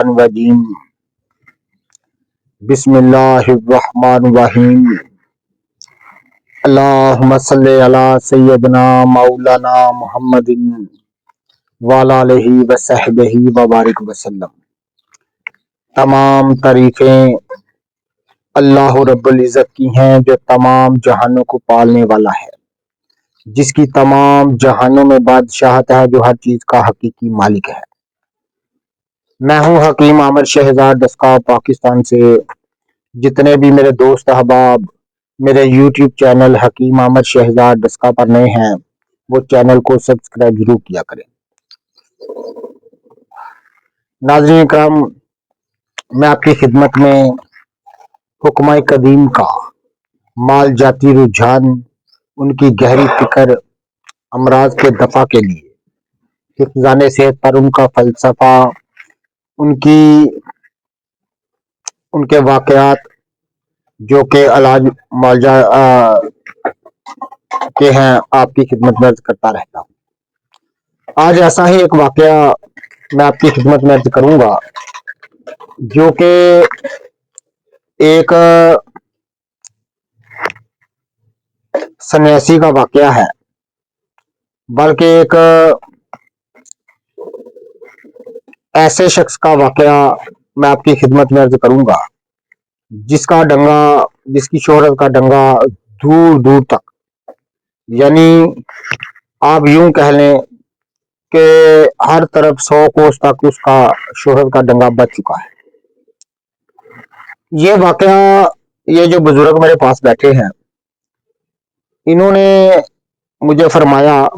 रजीम बिस्मिल्लाहिर्रहमानिर्रहीम अल्लाहुम्मा सल्ली अला सय्यदना मौलाना मुहम्मदिन वाला आलिहि व सहबिही व बारिक वसल्लम। तमाम तारीफें अल्लाह रब्बुल इज़्ज़त की हैं जो तमाम जहानों को पालने वाला है, जिसकी तमाम जहानों में बादशाहत है, जो हर चीज का हकीकी मालिक है। मैं हूँ हकीम आमिर शहजाद डस्का पाकिस्तान से। जितने भी मेरे दोस्त अहबाब मेरे यूट्यूब चैनल हकीम आमिर शहजाद डस्का पर नए हैं, वो चैनल को सब्सक्राइब जरूर किया करें। नाज़रीन इकराम, मैं आपकी खिदमत में हुक्माए कदीम का माल जाती रुझान, उनकी गहरी फिक्र अमराज के दफा के लिए हिफ्ज़ाने सेहत पर उनका फलसफा, उनके वाकयात जो कि इलाज मुआवजा के हैं, आपकी खिदमत में अर्ज करता रहता हूँ। आज ऐसा ही एक वाकया मैं आपकी खिदमत में अर्ज करूंगा जो कि एक सन्यासी का वाकया है, बल्कि एक ऐसे शख्स का वाकया मैं आपकी खिदमत में अर्ज करूंगा जिसकी शोहरत का डंगा दूर दूर तक, यानी आप यूं कह लें कि हर तरफ 100 कोस तक उसका शोहरत का डंगा बच चुका है। ये वाकया, ये जो बुजुर्ग मेरे पास बैठे हैं, इन्होंने मुझे फरमाया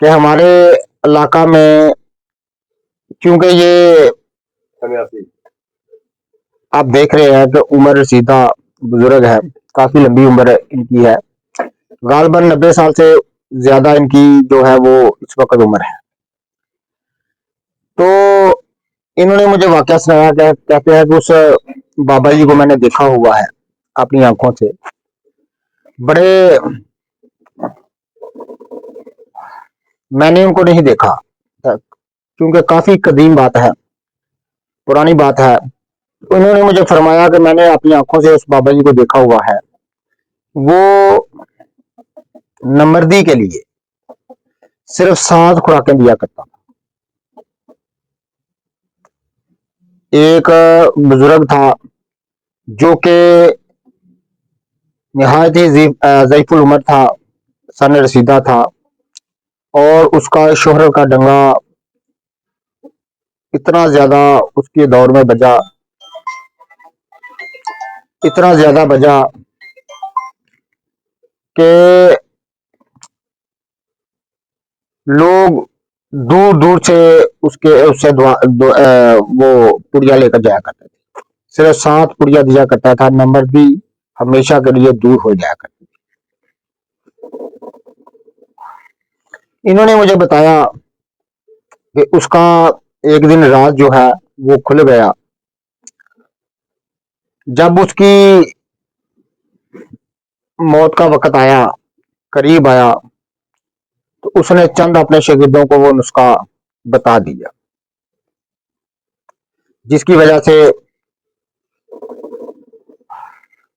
कि हमारे इलाका में, क्योंकि ये आप देख रहे हैं कि उम्र रसीदा बुजुर्ग है, काफी लंबी उम्र इनकी है, गालबन 90 साल से ज्यादा इनकी जो है वो इस वक्त उम्र है। तो इन्होंने मुझे वाकया सुनाया, कहते हैं कि उस बाबा जी को मैंने देखा हुआ है अपनी आंखों से। बड़े मैंने उनको नहीं देखा क्योंकि काफी कदीम बात है, पुरानी बात है। उन्होंने मुझे फरमाया कि मैंने अपनी आंखों से उस बाबा जी को देखा हुआ है। वो नमर्दी के लिए सिर्फ 7 खुराकें दिया करता। एक बुजुर्ग था जो कि निहायत ही ज़ईफुल उम्र था, सन रसीदा था, और उसका शोहरत का डंगा इतना ज्यादा उसके दौर में बजा, इतना ज्यादा बजा कि लोग दूर दूर से उससे वो पुड़िया लेकर जाया करते थे। सिर्फ 7 पुड़िया दिया करता था, नंबर भी हमेशा के लिए दूर हो जाया करती थी। इन्होंने मुझे बताया कि उसका एक दिन रात जो है वो खुल गया। जब उसकी मौत का वक्त आया, करीब आया, तो उसने चंद अपने शागिर्दों को वो नुस्खा बता दिया, जिसकी वजह से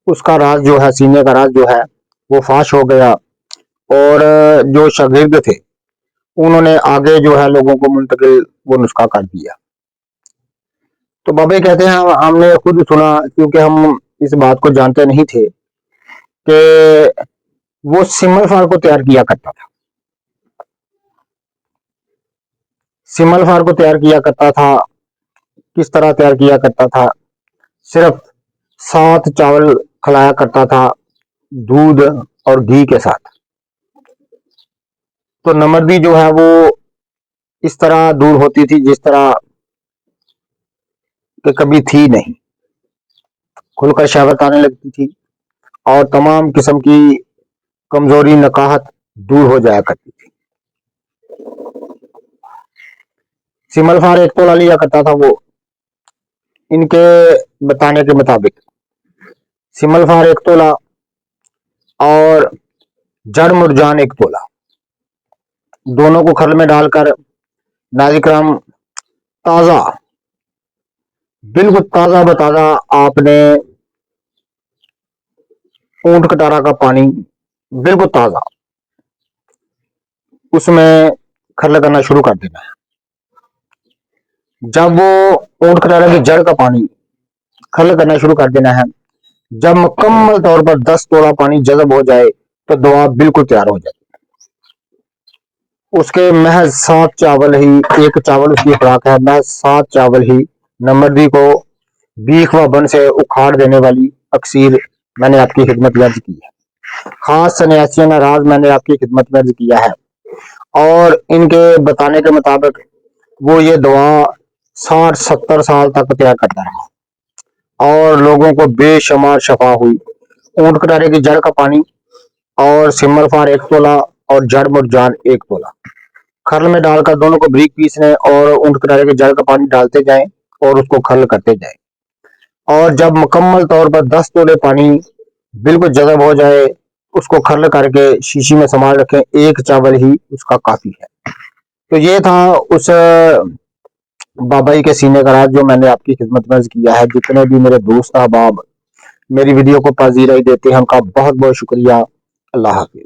उसका राज जो है, सीने का राज जो है वो फाश हो गया। और जो शागिर्द थे उन्होंने आगे जो है लोगों को मुंतकिल वो नुस्खा कर दिया। तो बाबे कहते हैं हमने खुद सुना, क्योंकि हम इस बात को जानते नहीं थे कि वो सिमल फार को तैयार किया करता था। सिमल फार को तैयार किया करता था, किस तरह तैयार किया करता था? सिर्फ 7 चावल खिलाया करता था दूध और घी के साथ। तो नमर्दी जो है वो इस तरह दूर होती थी जिस तरह कि कभी थी नहीं, खुलकर शहावत आने लगती थी और तमाम किस्म की कमजोरी नकाहत दूर हो जाया करती थी। सिमल फार 1 तोला लिया करता था वो, इनके बताने के मुताबिक सिमल फार 1 तोला और जड़ मुरजान 1 तोला, दोनों को खल में डालकर नाज़िकराम ताजा, बिल्कुल ताजा बताजा आपने ऊंट कटारा का पानी बिल्कुल ताजा उसमें खर्ल करना शुरू कर देना है। जब वो ऊंट कटारा की जड़ का पानी खर्ल करना शुरू कर देना है, जब मुकम्मल तौर पर 10 तोड़ा पानी जज़ब हो जाए तो दुआ बिल्कुल तैयार हो जाए। उसके महज 7 चावल ही, एक चावल उसकी खुराक है, महज 7 चावल ही नमर्दी को बीख व बन से उखाड़ देने वाली अक्सीर मैंने आपकी खिदमत में अर्ज की है। खास सन्यासियों का राज मैंने आपकी खिदमत में अर्ज किया है और इनके बताने के मुताबिक वो ये दुआ 60-70 साल तक तैयार करता रहा और लोगों को बेशुमार शफा हुई। ऊंट कटारे की जड़ का पानी और सिमरफार 1 तोला और जड़ मुरजान 1 तोला खर्ल में डालकर दोनों को बारीक पीसने और ऊंट कटारे की जड़ का पानी डालते जाएं और उसको खर्ल करते जाएं। और जब मुकम्मल तौर पर 10 तोले पानी बिल्कुल जज़ब हो जाए उसको खर्ल करके शीशी में संभाल रखें, एक चावल ही उसका काफी है। तो ये था उस बाबाई के सीने का राज जो मैंने आपकी खिदमत में अर्ज किया है। जितने भी मेरे दोस्त अहबाब मेरी वीडियो को पजीराई देते हैं उनका बहुत बहुत शुक्रिया। अल्लाह हाफिज।